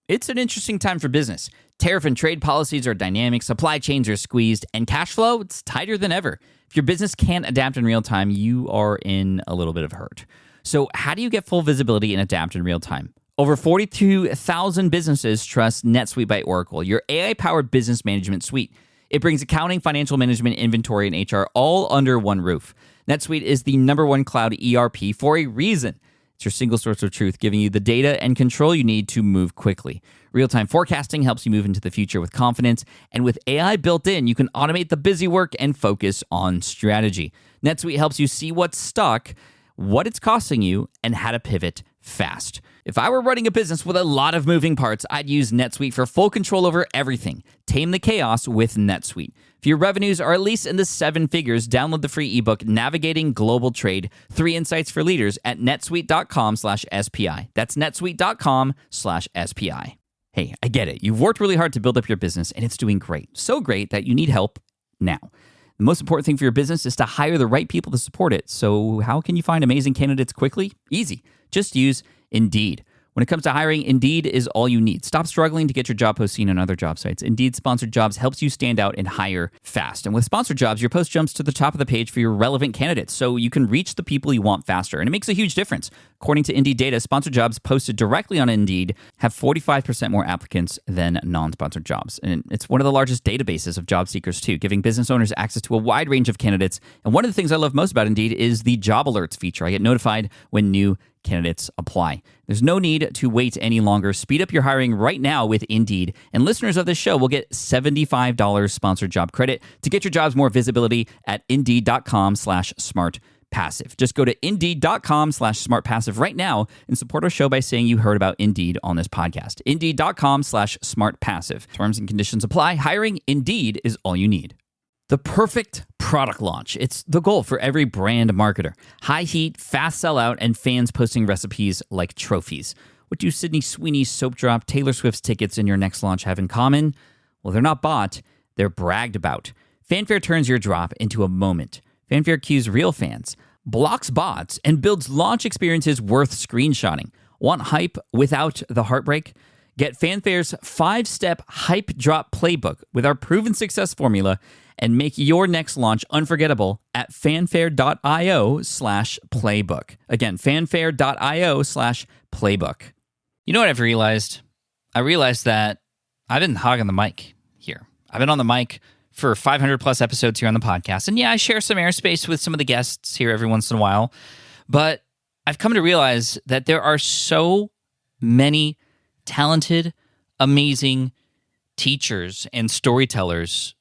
It's an interesting time for business. Tariff and trade policies are dynamic, supply chains are squeezed, and cash flow, it's tighter than ever. If your business can't adapt in real time, you are in a little bit of hurt. So how do you get full visibility and adapt in real time? Over 42,000 businesses trust NetSuite by Oracle, your AI-powered business management suite. It brings accounting, financial management, inventory, and HR all under one roof. NetSuite is the #1 cloud ERP for a reason. It's your single source of truth, giving you the data and control you need to move quickly. Real-time forecasting helps you move into the future with confidence, and with AI built in, you can automate the busy work and focus on strategy. NetSuite helps you see what's stuck, what it's costing you, and how to pivot fast. If I were running a business with a lot of moving parts, I'd use NetSuite for full control over everything. Tame the chaos with NetSuite. If your revenues are at least in the 7 figures, download the free ebook, Navigating Global Trade, 3 Insights for Leaders at netsuite.com/SPI. That's netsuite.com/SPI. Hey, I get it. You've worked really hard to build up your business, and it's doing great. So great that you need help now. The most important thing for your business is to hire the right people to support it. So how can you find amazing candidates quickly? Easy. Just use Indeed. When it comes to hiring, Indeed is all you need. Stop struggling to get your job post seen on other job sites. Indeed Sponsored Jobs helps you stand out and hire fast. And with Sponsored Jobs, your post jumps to the top of the page for your relevant candidates, so you can reach the people you want faster. And it makes a huge difference. According to Indeed data, Sponsored Jobs posted directly on Indeed have 45% more applicants than non-sponsored jobs. And it's one of the largest databases of job seekers, too, giving business owners access to a wide range of candidates. And one of the things I love most about Indeed is the job alerts feature. I get notified when new candidates apply. There's no need to wait any longer. Speed up your hiring right now with Indeed. And listeners of this show will get $75 sponsored job credit to get your jobs more visibility at Indeed.com/smartpassive. Just go to Indeed.com/smartpassive right now and support our show by saying you heard about Indeed on this podcast. Indeed.com/smartpassive. Terms and conditions apply. Hiring Indeed is all you need. The perfect product launch. It's the goal for every brand marketer. High heat, fast sellout, and fans posting recipes like trophies. What do Sydney Sweeney's soap drop, Taylor Swift's tickets, and your next launch have in common? Well, they're not bought, they're bragged about. Fanfare turns your drop into a moment. Fanfare cues real fans, blocks bots, and builds launch experiences worth screenshotting. Want hype without the heartbreak? Get Fanfare's 5-step hype drop playbook with our proven success formula and make your next launch unforgettable at fanfare.io/playbook. Again, fanfare.io/playbook. You know what I've realized? I realized that I've been hogging the mic here. I've been on the mic for 500 plus episodes here on the podcast. And yeah, I share some airspace with some of the guests here every once in a while. But I've come to realize that there are so many talented, amazing teachers and storytellers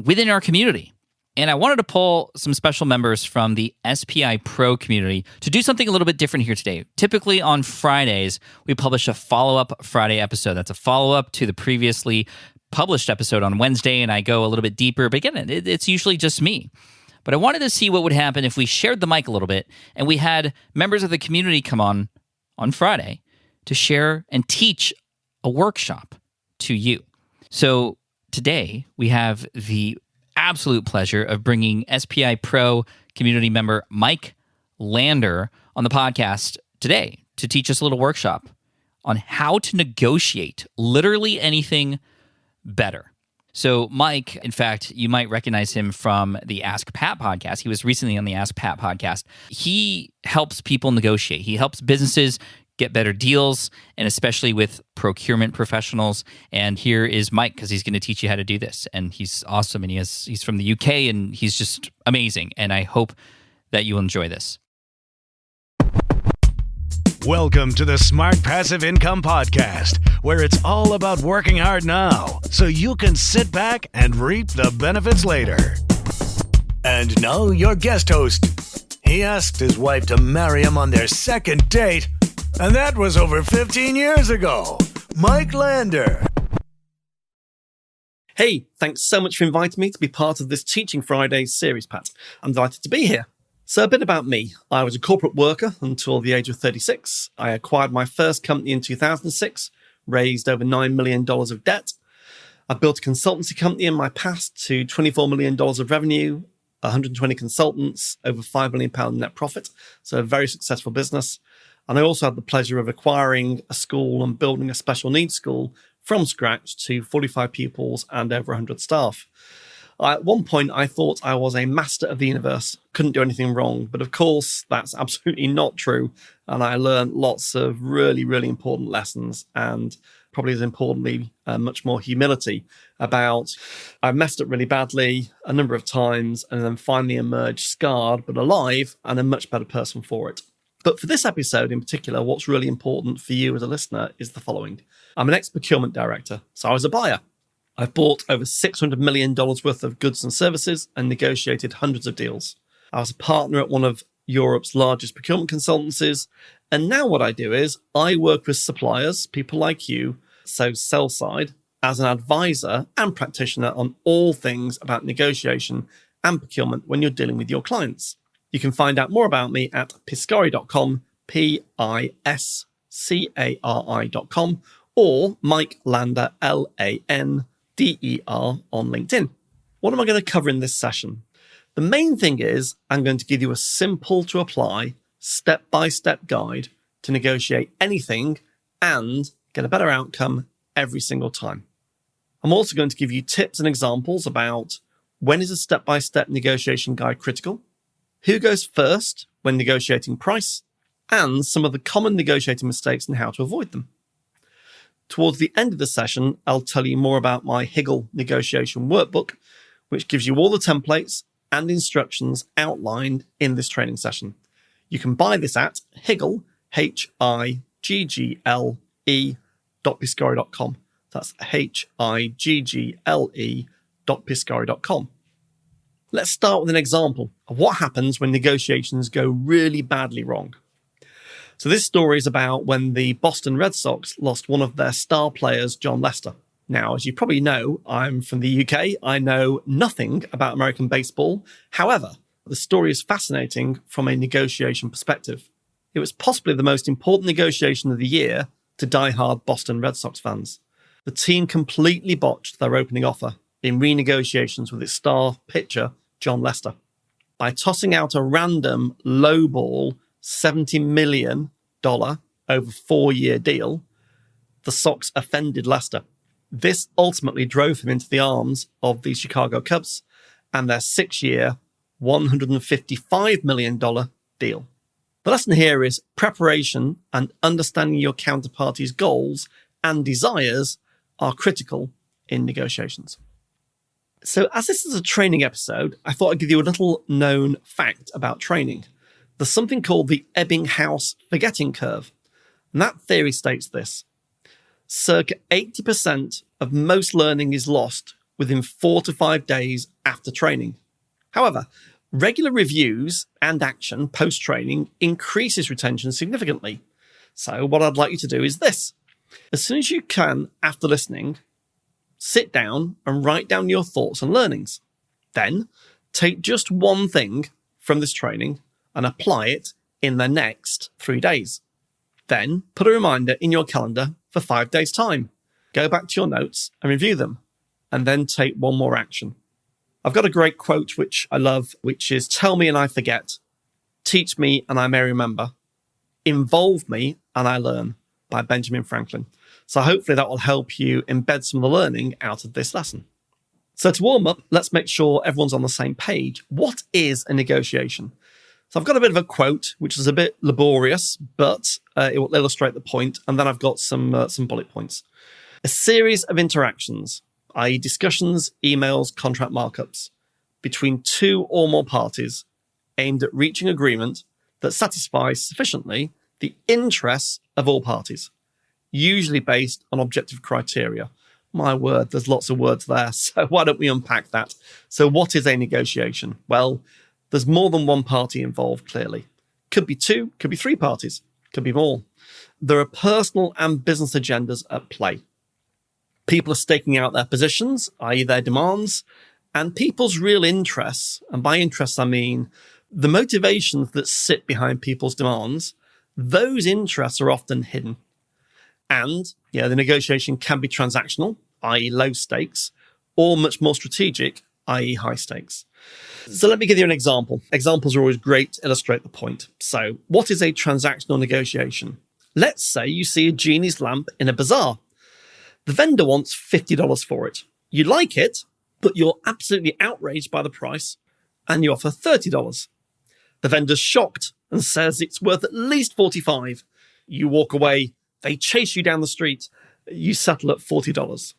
within our community. And I wanted to pull some special members from the SPI Pro community to do something a little bit different here today. Typically on Fridays, we publish a follow-up Friday episode. That's a follow-up to the previously published episode on Wednesday, and I go a little bit deeper. But again, it's usually just me. But I wanted to see what would happen if we shared the mic a little bit and we had members of the community come on Friday to share and teach a workshop to you. So today, we have the absolute pleasure of bringing SPI Pro community member Mike Lander on the podcast today to teach us a little workshop on how to negotiate literally anything better. So Mike, in fact, you might recognize him from the Ask Pat podcast. He was recently on the Ask Pat podcast. He helps people negotiate. He helps businesses get better deals, and especially with procurement professionals. And here is Mike, because he's going to teach you how to do this. And he's awesome, and he's from the UK, and he's just amazing. And I hope that you'll enjoy this. Welcome to the Smart Passive Income Podcast, where it's all about working hard now so you can sit back and reap the benefits later. And now your guest host. He asked his wife to marry him on their second date, and that was over 15 years ago. Mike Lander. Hey, thanks so much for inviting me to be part of this Teaching Fridays series, Pat. I'm delighted to be here. So a bit about me. I was a corporate worker until the age of 36. I acquired my first company in 2006, raised over $9 million of debt. I built a consultancy company in my past to $24 million of revenue, 120 consultants, over £5 million net profit. So a very successful business. And I also had the pleasure of acquiring a school and building a special needs school from scratch to 45 pupils and over 100 staff. At one point, I thought I was a master of the universe, couldn't do anything wrong. But of course, that's absolutely not true. And I learned lots of really, really important lessons, and probably as importantly, much more humility about I messed up really badly a number of times and then finally emerged scarred but alive and a much better person for it. But for this episode in particular, what's really important for you as a listener is the following. I'm an ex-procurement director, so I was a buyer. I've bought over $600 million worth of goods and services and negotiated hundreds of deals. I was a partner at one of Europe's largest procurement consultancies. And now what I do is I work with suppliers, people like you, so sell side, as an advisor and practitioner on all things about negotiation and procurement when you're dealing with your clients. You can find out more about me at piscari.com, piscari.com, or Mike Lander, Lander on LinkedIn. What am I going to cover in this session? The main thing is I'm going to give you a simple to apply, step-by-step guide to negotiate anything and get a better outcome every single time. I'm also going to give you tips and examples about when is a step-by-step negotiation guide critical, who goes first when negotiating price, and some of the common negotiating mistakes and how to avoid them. Towards the end of the session, I'll tell you more about my Higgle negotiation workbook, which gives you all the templates and instructions outlined in this training session. You can buy this at Higgle, Higgle.piscari.com. That's Higgle.piscari.com. Let's start with an example of what happens when negotiations go really badly wrong. So this story is about when the Boston Red Sox lost one of their star players, John Lester. Now, as you probably know, I'm from the UK. I know nothing about American baseball. However, the story is fascinating from a negotiation perspective. It was possibly the most important negotiation of the year to die-hard Boston Red Sox fans. The team completely botched their opening offer in renegotiations with its star pitcher, John Lester. By tossing out a random lowball $70 million over 4-year deal, the Sox offended Lester. This ultimately drove him into the arms of the Chicago Cubs and their 6-year, $155 million deal. The lesson here is preparation and understanding your counterparty's goals and desires are critical in negotiations. So as this is a training episode, I thought I'd give you a little known fact about training. There's something called the Ebbinghaus forgetting curve. And that theory states this. Circa 80% of most learning is lost within 4 to 5 days after training. However, regular reviews and action post-training increases retention significantly. So what I'd like you to do is this. As soon as you can after listening, sit down and write down your thoughts and learnings. Then take just one thing from this training and apply it in the next 3 days. Then put a reminder in your calendar for 5 days' time. Go back to your notes and review them, and then take one more action. I've got a great quote which I love, which is, "Tell me and I forget, teach me and I may remember, involve me and I learn," by Benjamin Franklin. So hopefully that will help you embed some of the learning out of this lesson. So to warm up, let's make sure everyone's on the same page. What is a negotiation? So I've got a bit of a quote, which is a bit laborious, but it will illustrate the point. And then I've got some bullet points. A series of interactions, i.e. discussions, emails, contract markups, between 2 or more parties aimed at reaching agreement that satisfies sufficiently the interests of all parties, usually based on objective criteria. My word, there's lots of words there. So why don't we unpack that? So what is a negotiation? Well, there's more than one party involved, clearly. Could be 2, could be 3 parties, could be more. There are personal and business agendas at play. People are staking out their positions, i.e. their demands, and people's real interests, and by interests I mean the motivations that sit behind people's demands, those interests are often hidden. And the negotiation can be transactional, i.e. low stakes, or much more strategic, i.e. high stakes. So let me give you an example. Examples are always great to illustrate the point. So what is a transactional negotiation? Let's say you see a genie's lamp in a bazaar. The vendor wants $50 for it. You like it, but you're absolutely outraged by the price, and you offer $30. The vendor's shocked and says it's worth at least $45. You walk away, they chase you down the street, you settle at $40.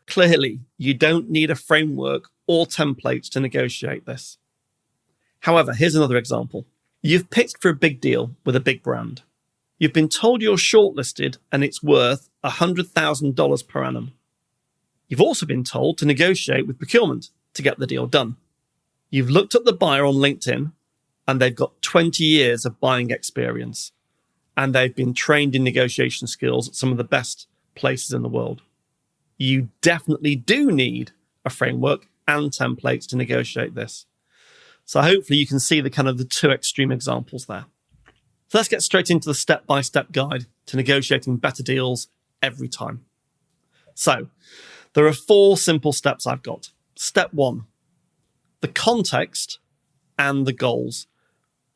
Clearly, you don't need a framework or templates to negotiate this. However, here's another example. You've pitched for a big deal with a big brand. You've been told you're shortlisted and it's worth $100,000 per annum. You've also been told to negotiate with procurement to get the deal done. You've looked up the buyer on LinkedIn and they've got 20 years of buying experience, and they've been trained in negotiation skills at some of the best places in the world. You definitely do need a framework and templates to negotiate this. So hopefully you can see the two extreme examples there. So let's get straight into the step-by-step guide to negotiating better deals every time. So there are 4 simple steps I've got. Step 1, the context and the goals.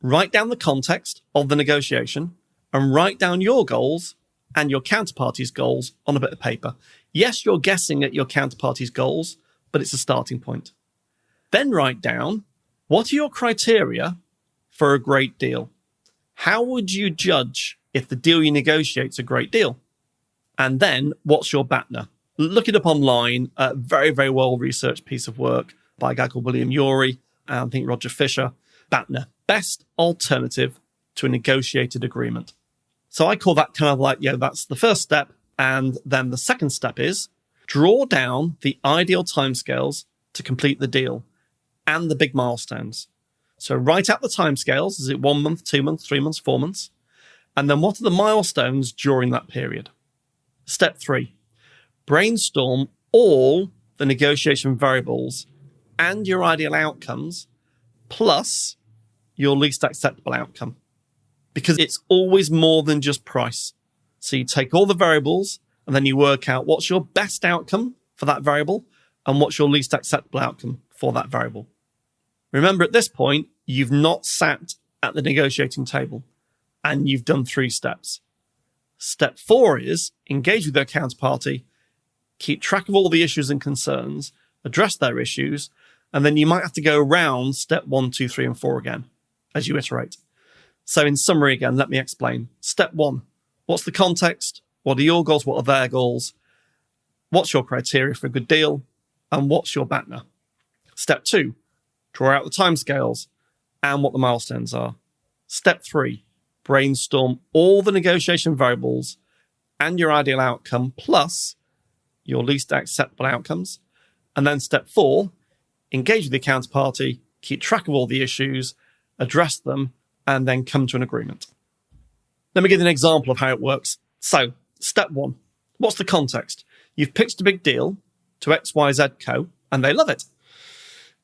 Write down the context of the negotiation and write down your goals and your counterparty's goals on a bit of paper. Yes, you're guessing at your counterparty's goals, but it's a starting point. Then write down, what are your criteria for a great deal? How would you judge if the deal you negotiate is a great deal? And then, what's your BATNA? Look it up online, a very, very well-researched piece of work by a guy called William Ury, and I think Roger Fisher. BATNA, best alternative to a negotiated agreement. So I call that that's the first step. And then the second step is draw down the ideal timescales to complete the deal and the big milestones. So write out the timescales. Is it 1 month, 2 months, 3 months, 4 months? And then what are the milestones during that period? Step 3, brainstorm all the negotiation variables and your ideal outcomes plus your least acceptable outcome. Because it's always more than just price. So you take all the variables and then you work out what's your best outcome for that variable and what's your least acceptable outcome for that variable. Remember, at this point, you've not sat at the negotiating table and you've done 3 steps. Step 4 is engage with your counterparty, keep track of all the issues and concerns, address their issues, and then you might have to go around step 1, 2, 3, and 4 again as you iterate. So in summary again, let me explain. Step 1, what's the context? What are your goals? What are their goals? What's your criteria for a good deal? And what's your BATNA? Step 2, draw out the timescales and what the milestones are. Step 3, brainstorm all the negotiation variables and your ideal outcome plus your least acceptable outcomes. And then step 4, engage with the counterparty, keep track of all the issues, address them, and then come to an agreement. Let me give you an example of how it works. So, step 1, what's the context? You've pitched a big deal to XYZ Co, and they love it.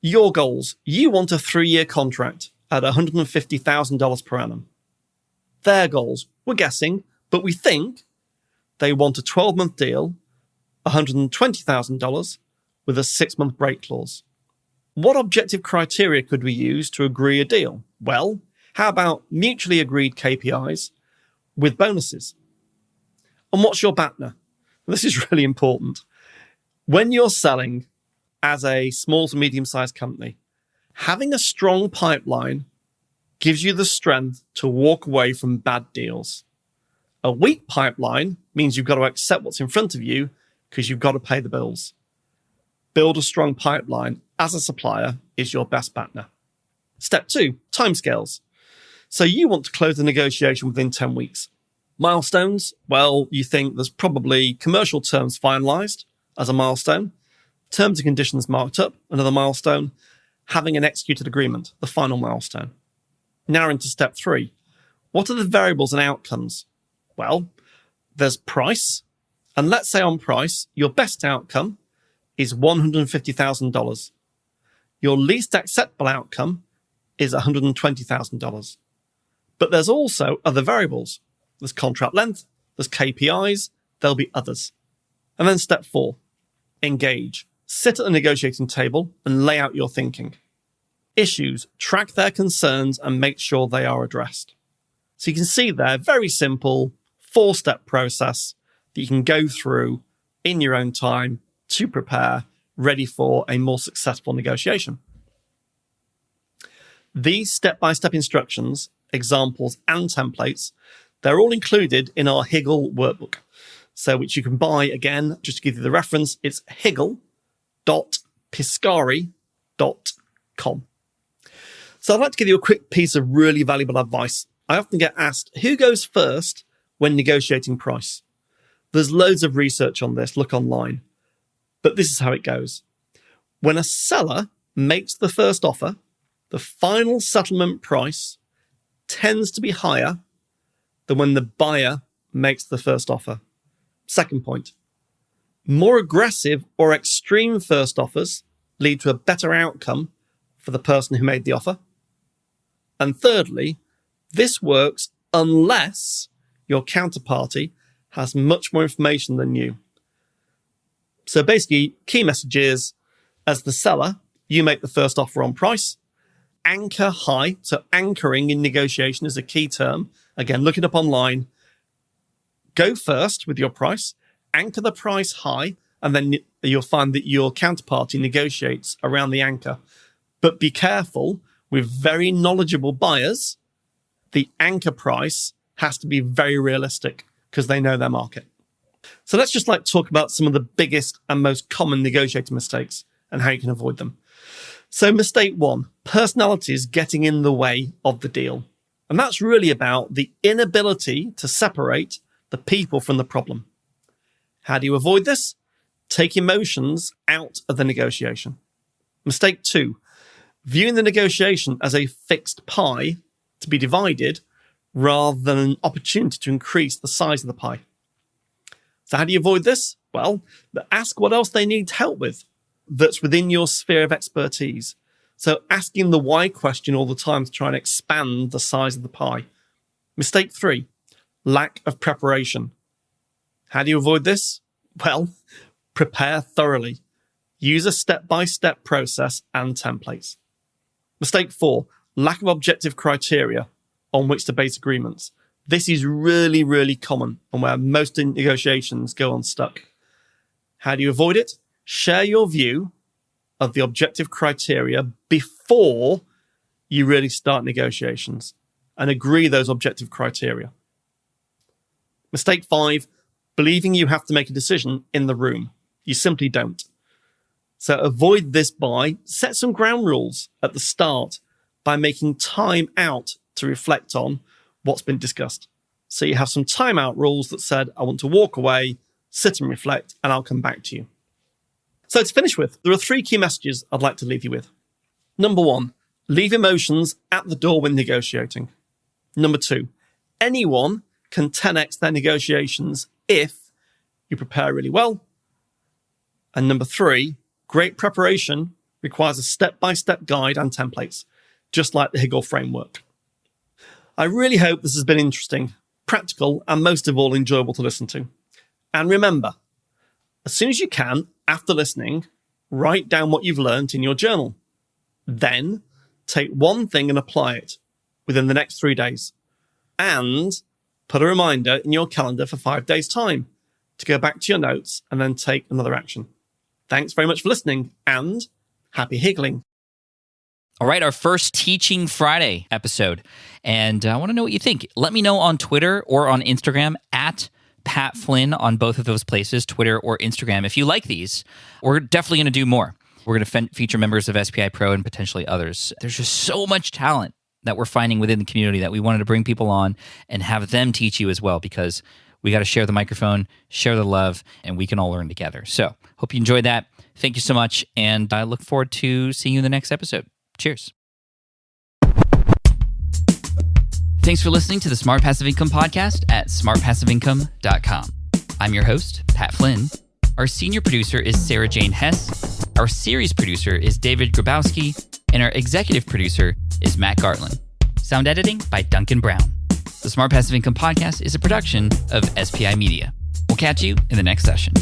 Your goals, you want a 3-year contract at $150,000 per annum. Their goals, we're guessing, but we think they want a 12-month deal, $120,000 with a 6-month break clause. What objective criteria could we use to agree a deal? Well, how about mutually agreed KPIs with bonuses? And what's your BATNA? This is really important. When you're selling as a small to medium-sized company, having a strong pipeline gives you the strength to walk away from bad deals. A weak pipeline means you've got to accept what's in front of you because you've got to pay the bills. Build a strong pipeline as a supplier is your best BATNA. Step 2, timescales. So you want to close the negotiation within 10 weeks. Milestones, well, you think there's probably commercial terms finalized as a milestone, terms and conditions marked up, another milestone, having an executed agreement, the final milestone. Now into step 3. What are the variables and outcomes? Well, there's price. And let's say on price, your best outcome is $150,000. Your least acceptable outcome is $120,000. But there's also other variables. There's contract length, there's KPIs, there'll be others. And then step 4, engage. sit at the negotiating table and lay out your thinking. Issues, track their concerns and make sure they are addressed. So you can see there, very simple, 4-step process that you can go through in your own time to prepare, ready for a more successful negotiation. These step-by-step instructions, examples and templates, they're all included in our Higgle workbook. So which you can buy, again, just to give you the reference, it's higgle.piscari.com. So I'd like to give you a quick piece of really valuable advice. I often get asked, who goes first when negotiating price? There's loads of research on this, look online. But this is how it goes. When a seller makes the first offer, the final settlement price tends to be higher than when the buyer makes the first offer. Second point, more aggressive or extreme first offers lead to a better outcome for the person who made the offer. And thirdly, this works unless your counterparty has much more information than you. So basically, key message is, as the seller, you make the first offer on price. Anchor high. So anchoring in negotiation is a key term. Again, look it up online. Go first with your price, anchor the price high, and then you'll find that your counterparty negotiates around the anchor. But be careful, with very knowledgeable buyers, the anchor price has to be very realistic because they know their market. So let's just talk about some of the biggest and most common negotiating mistakes and how you can avoid them. So mistake 1, personalities getting in the way of the deal. And that's really about the inability to separate the people from the problem. How do you avoid this? Take emotions out of the negotiation. Mistake 2, viewing the negotiation as a fixed pie to be divided rather than an opportunity to increase the size of the pie. So how do you avoid this? Well, ask what else they need help with that's within your sphere of expertise. So asking the why question all the time to try and expand the size of the pie. Mistake 3, lack of preparation. How do you avoid this? Well, prepare thoroughly. Use a step-by-step process and templates. Mistake 4, lack of objective criteria on which to base agreements. This is really, really common and where most negotiations go unstuck. How do you avoid it? Share your view of the objective criteria before you really start negotiations and agree those objective criteria. Mistake 5, believing you have to make a decision in the room. You simply don't. So avoid this by set some ground rules at the start by making time out to reflect on what's been discussed. So you have some timeout rules that said, I want to walk away, sit and reflect, and I'll come back to you. So to finish with, there are 3 key messages I'd like to leave you with. Number 1, leave emotions at the door when negotiating. Number 2, anyone can 10x their negotiations if you prepare really well. And number 3, great preparation requires a step-by-step guide and templates, just like the Higgle framework. I really hope this has been interesting, practical, and most of all, enjoyable to listen to. And remember, as soon as you can, after listening, write down what you've learned in your journal. Then take one thing and apply it within the next 3 days. And put a reminder in your calendar for 5 days' time to go back to your notes and then take another action. Thanks very much for listening and happy higgling. All right, our first Teaching Friday episode. And I want to know what you think. Let me know on Twitter or on Instagram at Pat Flynn on both of those places, Twitter or Instagram. If you like these, we're definitely going to do more. We're going to feature members of SPI Pro and potentially others. There's just so much talent that we're finding within the community that we wanted to bring people on and have them teach you as well, because we got to share the microphone, share the love, and we can all learn together. So hope you enjoyed that. Thank you so much, and I look forward to seeing you in the next episode. Cheers. Thanks for listening to the Smart Passive Income podcast at smartpassiveincome.com. I'm your host, Pat Flynn. Our senior producer is Sarah Jane Hess. Our series producer is David Grabowski. And our executive producer is Matt Gartland. Sound editing by Duncan Brown. The Smart Passive Income podcast is a production of SPI Media. We'll catch you in the next session.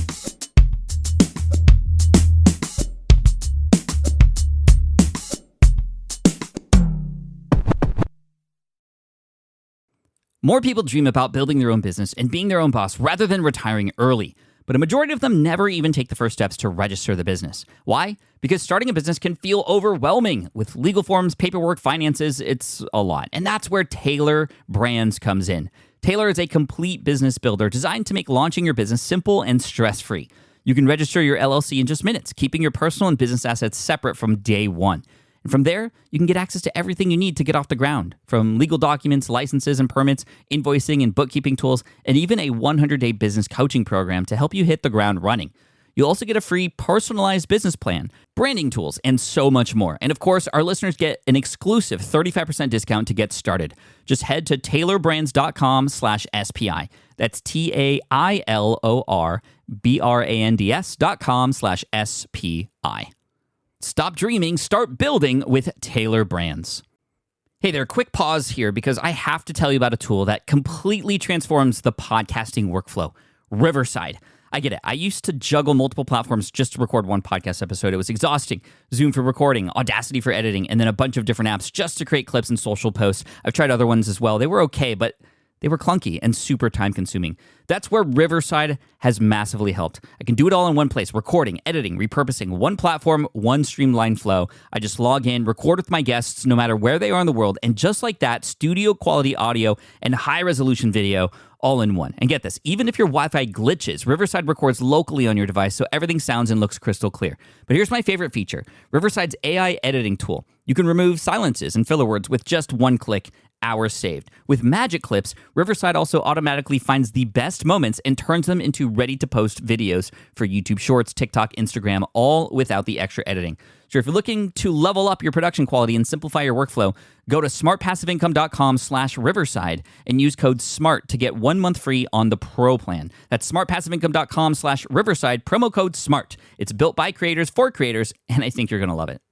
More people dream about building their own business and being their own boss rather than retiring early. But a majority of them never even take the first steps to register the business. Why? Because starting a business can feel overwhelming. With legal forms, paperwork, finances, it's a lot. And that's where Taylor Brands comes in. Taylor is a complete business builder designed to make launching your business simple and stress-free. You can register your LLC in just minutes, keeping your personal and business assets separate from day one. And from there, you can get access to everything you need to get off the ground, from legal documents, licenses and permits, invoicing and bookkeeping tools, and even a 100-day business coaching program to help you hit the ground running. You'll also get a free personalized business plan, branding tools, and so much more. And of course, our listeners get an exclusive 35% discount to get started. Just head to taylorbrands.com/SPI. That's TAILORBRANDS.com/SPI. Stop dreaming, start building with Taylor Brands. Hey there, quick pause here because I have to tell you about a tool that completely transforms the podcasting workflow, Riverside. I get it. I used to juggle multiple platforms just to record one podcast episode. It was exhausting. Zoom for recording, Audacity for editing, and then a bunch of different apps just to create clips and social posts. I've tried other ones as well. They were okay, but they were clunky and super time-consuming. That's where Riverside has massively helped. I can do it all in one place, recording, editing, repurposing, one platform, one streamlined flow. I just log in, record with my guests no matter where they are in the world, and just like that, studio-quality audio and high-resolution video all in one. And get this, even if your Wi-Fi glitches, Riverside records locally on your device so everything sounds and looks crystal clear. But here's my favorite feature, Riverside's AI editing tool. You can remove silences and filler words with just one click, hours saved. With Magic Clips, Riverside also automatically finds the best moments and turns them into ready-to-post videos for YouTube Shorts, TikTok, Instagram, all without the extra editing. So if you're looking to level up your production quality and simplify your workflow, go to smartpassiveincome.com/Riverside and use code SMART to get 1 month free on the Pro plan. That's smartpassiveincome.com/Riverside, promo code SMART. It's built by creators for creators, and I think you're going to love it.